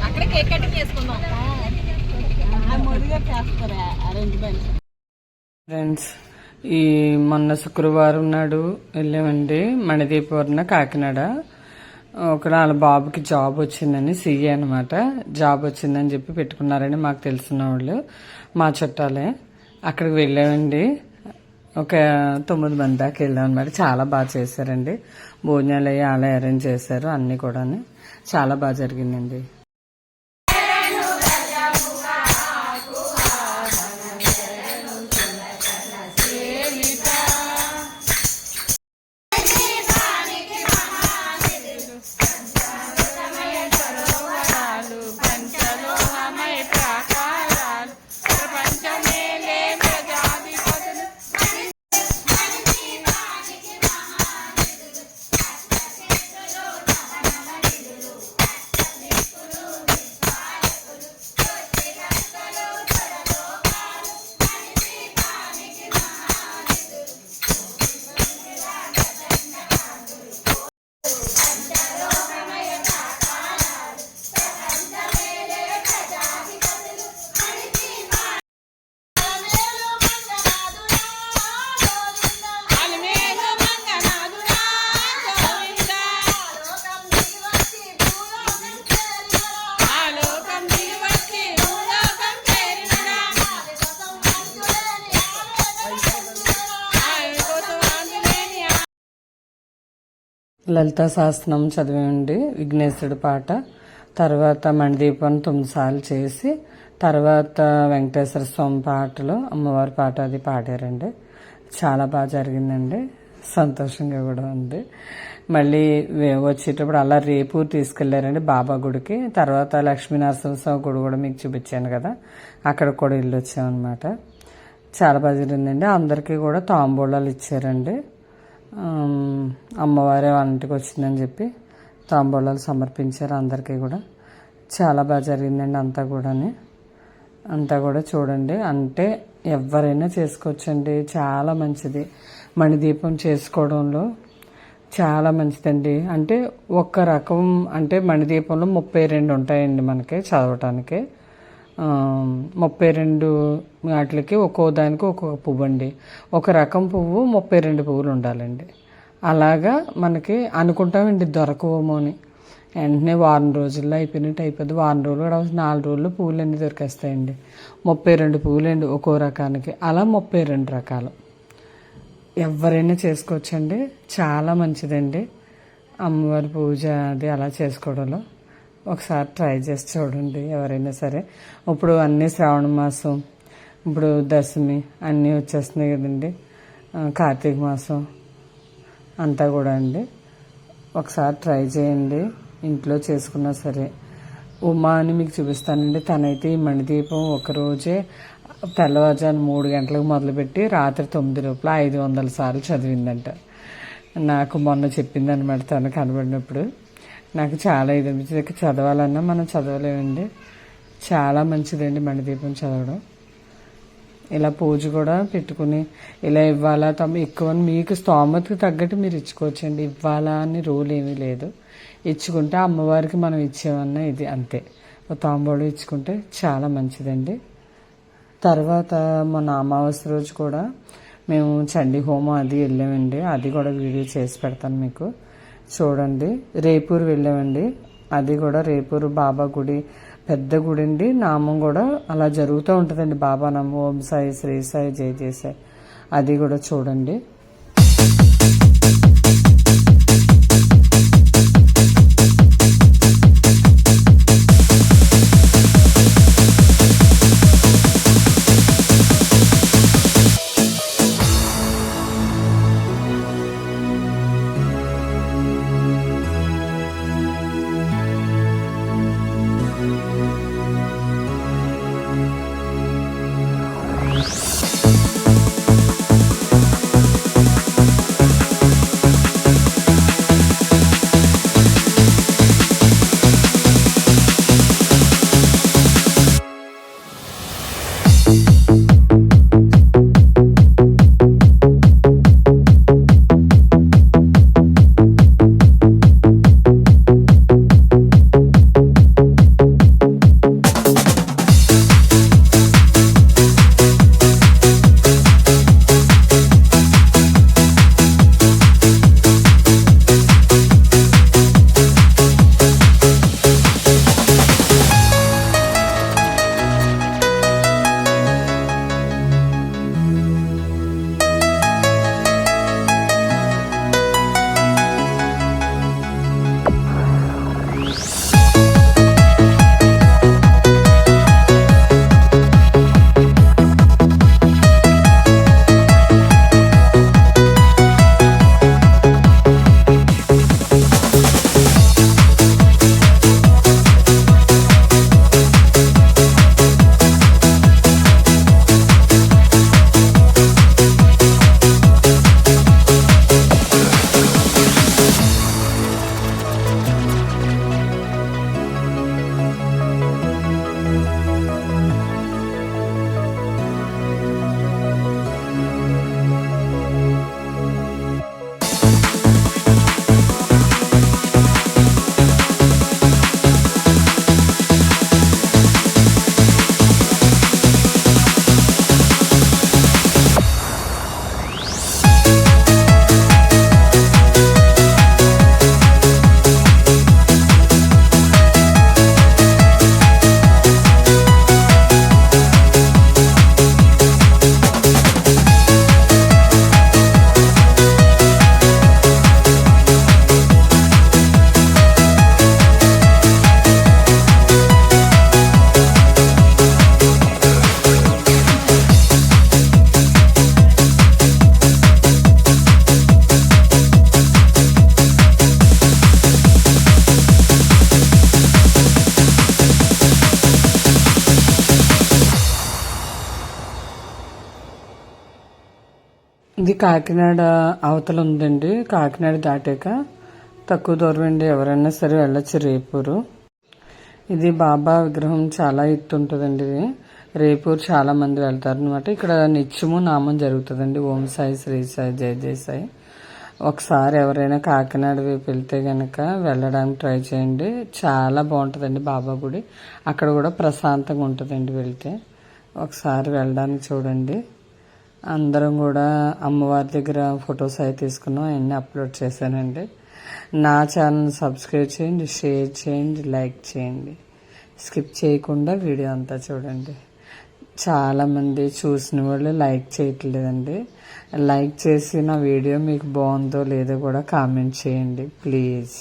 అక్కడ cake cutting చేసుకుందాం. Friends, ఈ మొన్న శుక్రవారం నాడు వెళ్ళామండి మణిదీపవరణ కాకినాడ. ఒక వాళ్ళ బాబుకి జాబ్ వచ్చిందని సీఏ అనమాట. జాబ్ వచ్చిందని చెప్పి పెట్టుకున్నారని మాకు తెలిసిన వాళ్ళు, మా చుట్టాలే. అక్కడికి వెళ్ళామండి. ఒక 9 మంది దాకా వెళ్ళాం అనమాట. చాలా బాగా చేశారండి. భోజనాలు అయ్యి అలా అరేంజ్ చేశారు. అన్నీ కూడా చాలా బాగా జరిగిందండి. లలితా సహస్రనామం చదివండి, విఘ్నేశ్వరుడు పాట. తర్వాత మణిదీపం 9 సార్లు చేసి, తర్వాత వెంకటేశ్వర స్వామి పాటలు, అమ్మవారి పాట అది పాడారండి. చాలా బాగా జరిగిందండి. సంతోషంగా కూడా ఉంది. మళ్ళీ వచ్చేటప్పుడు అలా రేపూరు తీసుకెళ్లారండి బాబా గుడికి. తర్వాత లక్ష్మీనరసింహస్వామి గుడి కూడా మీకు చూపించాను కదా, అక్కడ కూడా వెళ్ళి వచ్చామన్నమాట. చాలా బాగా జరిగిందండి. అందరికీ కూడా తాంబూలాలు ఇచ్చారండి. అమ్మవారే వాళ్ళ ఇంటికి వచ్చిందని చెప్పి తాంబూలాలు సమర్పించారు అందరికీ కూడా. చాలా బాగా జరిగిందండి. అంతా కూడా చూడండి. అంటే ఎవరైనా చేసుకోవచ్చండి. చాలా మంచిది. మణిదీపం చేసుకోవడంలో చాలా మంచిదండి. అంటే ఒక్క రకం, అంటే మణిదీపంలో 32 ఉంటాయండి మనకి చదవటానికి. 32 వాటికి ఒక్కో దానికి ఒక్కొక్క పువ్వు అండి. ఒక రకం పువ్వు 32 పువ్వులు ఉండాలండి. అలాగా మనకి అనుకుంటామండి దొరకవేమో అని. వెంటనే వారం రోజుల్లో అయిపోయినట్టు అయిపోద్ది. వారం రోజులు కూడా 4 రోజుల్లో పువ్వులు అన్నీ దొరికేస్తాయండి. 32 పువ్వులు అండి ఒక్కో రకానికి. అలా 32 రకాలు ఎవరైనా చేసుకోవచ్చండి. చాలా మంచిదండి అమ్మవారి పూజ అది అలా చేసుకోవడంలో. ఒకసారి ట్రై చేసి చూడండి ఎవరైనా సరే. ఇప్పుడు అన్నీ శ్రావణ మాసం, ఇప్పుడు దశమి అన్నీ వచ్చేస్తున్నాయి కదండి, కార్తీక మాసం అంతా కూడా అండి. ఒకసారి ట్రై చేయండి, ఇంట్లో చేసుకున్నా సరే. ఉమా అని మీకు చూపిస్తానండి. తనైతే ఈ మణిదీపం ఒకరోజే తెల్లవారుజాము 3 గంటలకు మొదలుపెట్టి రాత్రి 9 లోపల 500 సార్లు చదివిందంట. నాకు మొన్న చెప్పిందనమాట తను కనబడినప్పుడు. నాకు చాలా ఇది అనిపించింది. చదవాలన్నా మనం చదవలేమండి. చాలా మంచిదండి మణిదీపం చదవడం. ఇలా పూజ కూడా పెట్టుకుని ఇలా ఇవ్వాలా ఎక్కువ మీకు స్తోమతకు తగ్గట్టు మీరు ఇచ్చుకోవచ్చండి. ఇవ్వాలా అని రూల్ ఏమీ లేదు. ఇచ్చుకుంటే అమ్మవారికి మనం ఇచ్చేమన్నా ఇది అంతే. తాంబూలం ఇచ్చుకుంటే చాలా మంచిదండి. తర్వాత మొన్న అమావాస్య రోజు కూడా మేము చండీ హోమం అది వెళ్ళామండి. అది కూడా వీడియో చేసి పెడతాను మీకు చూడండి. రేపూరు వెళ్ళామండి. అది కూడా రేపూరు బాబా గుడి, పెద్ద గుడి అండి. నామం కూడా అలా జరుగుతూ ఉంటుందండి. బాబా నామం ఓం సాయి, శ్రీ సాయి, జై జై సాయి. అది కూడా చూడండి. ఇది కాకినాడ అవతల ఉందండి. కాకినాడ దాటాక తక్కువ దూరం అండి. ఎవరైనా సరే వెళ్ళొచ్చు రేపూరు. ఇది బాబా విగ్రహం చాలా ఎత్తు ఉంటుందండి. ఇది రేపూరు చాలా మంది వెళ్తారు అనమాట. ఇక్కడ నిత్యము నామం జరుగుతుందండి. ఓం సాయి, శ్రీ సాయి, జై జై సాయి. ఒకసారి ఎవరైనా కాకినాడ వైపు వెళ్తే కనుక వెళ్ళడానికి ట్రై చేయండి. చాలా బాగుంటుందండి బాబా గుడి. అక్కడ కూడా ప్రశాంతంగా ఉంటుందండి వెళ్తే. ఒకసారి వెళ్ళడానికి చూడండి. అందరం కూడా అమ్మవారి దగ్గర ఫొటోస్ అవి తీసుకున్నాం. అవన్నీ అప్లోడ్ చేశానండి. నా ఛానల్ సబ్స్క్రైబ్ చేయండి, షేర్ చేయండి, లైక్ చేయండి. స్కిప్ చేయకుండా వీడియో అంతా చూడండి. చాలామంది చూసిన వాళ్ళు లైక్ చేయట్లేదండి. లైక్ చేసి నా వీడియో మీకు బాగుందో లేదో కూడా కామెంట్ చేయండి ప్లీజ్.